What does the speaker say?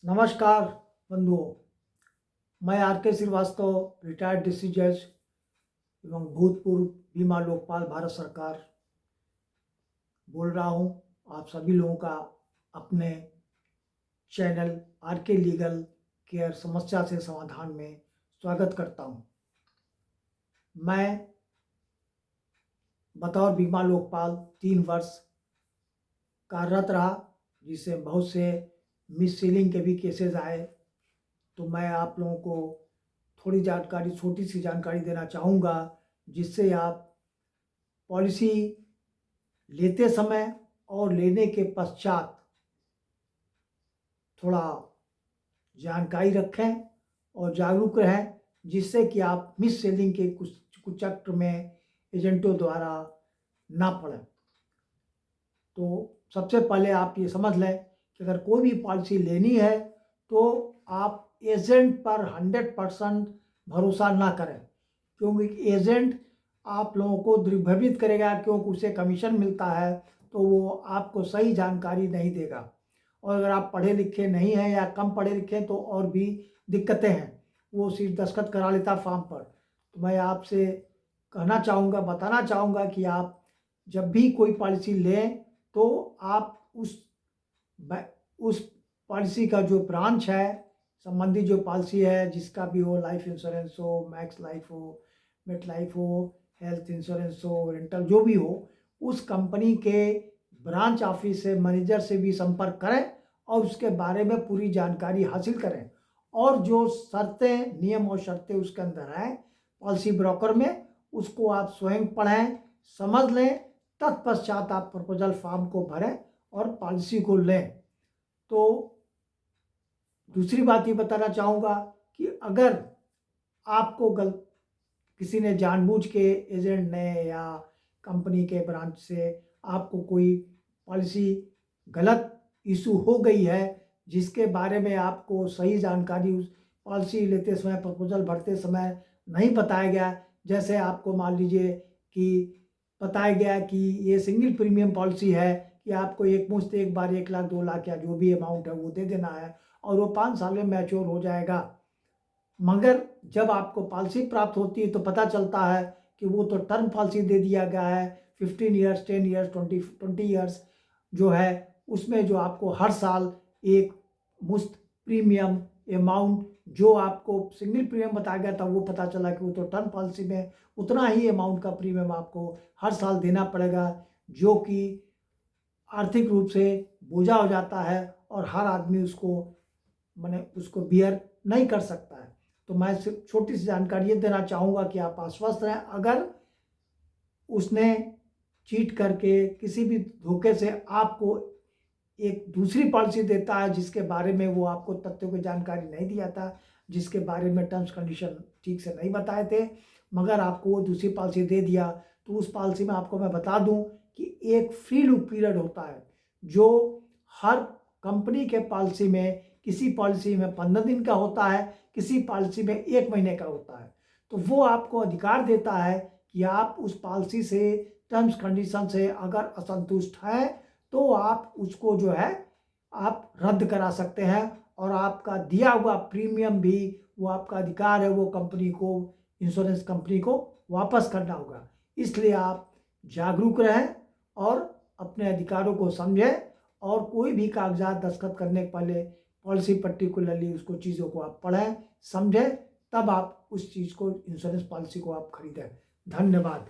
नमस्कार बंधुओं, मैं आर.के. श्रीवास्तव, रिटायर्ड डिस्ट्रिक्ट जज एवं भूतपूर्व बीमा लोकपाल भारत सरकार बोल रहा हूं। आप सभी लोगों का अपने चैनल आर.के. लीगल केयर समस्या से समाधान में स्वागत करता हूं। मैं बतौर बीमा लोकपाल 3 वर्ष कार्यरत रहा, जिससे बहुत से मिस सीलिंग के भी केसेस आए। तो मैं आप लोगों को थोड़ी जानकारी, छोटी सी जानकारी देना चाहूँगा, जिससे आप पॉलिसी लेते समय और लेने के पश्चात थोड़ा जानकारी रखें और जागरूक रहें, जिससे कि आप मिस सेलिंग के कुचक्र में एजेंटों द्वारा ना पड़ें। तो सबसे पहले आप ये समझ लें कि अगर कोई भी पॉलिसी लेनी है तो आप एजेंट पर 100% भरोसा ना करें, क्योंकि एजेंट आप लोगों को दिग्भ्रमित करेगा, क्योंकि उसे कमीशन मिलता है तो वो आपको सही जानकारी नहीं देगा। और अगर आप पढ़े लिखे नहीं हैं या कम पढ़े लिखे तो और भी दिक्कतें हैं, वो सिर्फ दस्तखत करा लेता फॉर्म पर। तो मैं आपसे कहना चाहूँगा, बताना चाहूँगा कि आप जब भी कोई पॉलिसी लें तो आप उस पॉलिसी का जो ब्रांच है, संबंधित जो पॉलिसी है, जिसका भी हो, लाइफ इंश्योरेंस हो, मैक्स लाइफ हो, मेट लाइफ हो, हेल्थ इंश्योरेंस हो, रेंटल, जो भी हो, उस कंपनी के ब्रांच ऑफिस से, मैनेजर से भी संपर्क करें और उसके बारे में पूरी जानकारी हासिल करें। और जो शर्तें, नियम और शर्तें उसके अंदर हैं पॉलिसी ब्रोकर में, उसको आप स्वयं पढ़ें, समझ लें, तत्पश्चात आप प्रपोजल फॉर्म को भरें और पॉलिसी को लें। तो दूसरी बात ये बताना चाहूँगा कि अगर आपको किसी ने जानबूझ के, एजेंट ने या कंपनी के ब्रांच से आपको कोई पॉलिसी गलत इशू हो गई है, जिसके बारे में आपको सही जानकारी उस पॉलिसी लेते समय, प्रपोजल भरते समय नहीं बताया गया, जैसे आपको मान लीजिए कि बताया गया कि ये सिंगल प्रीमियम पॉलिसी है कि आपको एक मुश्त एक बार 1 लाख 2 लाख या जो भी अमाउंट है वो दे देना है और वो 5 साल में मैच्योर हो जाएगा। मगर जब आपको पॉलिसी प्राप्त होती है तो पता चलता है कि वो तो टर्म पॉलिसी दे दिया गया है, 15 ईयर्स, 10 ईयर्स, 20 ईयर्स जो है, उसमें जो आपको हर साल एक मुश्त प्रीमियम अमाउंट, जो आपको सिंगल प्रीमियम बताया गया था, वो पता चला कि वो तो टर्म पॉलिसी में उतना ही अमाउंट का प्रीमियम आपको हर साल देना पड़ेगा, जो कि आर्थिक रूप से बोझा हो जाता है और हर आदमी उसको बियर नहीं कर सकता है। तो मैं सिर्फ छोटी सी जानकारी ये देना चाहूँगा कि आप आश्वस्त रहें। अगर उसने चीट करके, किसी भी धोखे से आपको एक दूसरी पॉलिसी देता है, जिसके बारे में वो आपको तथ्यों की जानकारी नहीं दिया था, जिसके बारे में टर्म्स कंडीशन ठीक से नहीं बताए थे, मगर आपको वो दूसरी पॉलिसी दे दिया, तो उस पॉलिसी में आपको मैं बता दूं कि एक फ्री लुक पीरियड होता है, जो हर कंपनी के पॉलिसी में, किसी पॉलिसी में 15 दिन का होता है, किसी पॉलिसी में 1 महीने का होता है। तो वो आपको अधिकार देता है कि आप उस पॉलिसी से, टर्म्स कंडीशन से अगर असंतुष्ट हैं तो आप उसको जो है आप रद्द करा सकते हैं, और आपका दिया हुआ प्रीमियम भी, वो आपका अधिकार है, वो कंपनी को, इंश्योरेंस कंपनी को वापस करना होगा। इसलिए आप जागरूक रहें और अपने अधिकारों को समझें, और कोई भी कागजात दस्तखत करने के पहले पॉलिसी पर्टिकुलरली उसको, चीज़ों को आप पढ़ें, समझें, तब आप उस चीज़ को, इंश्योरेंस पॉलिसी को आप खरीदें। धन्यवाद।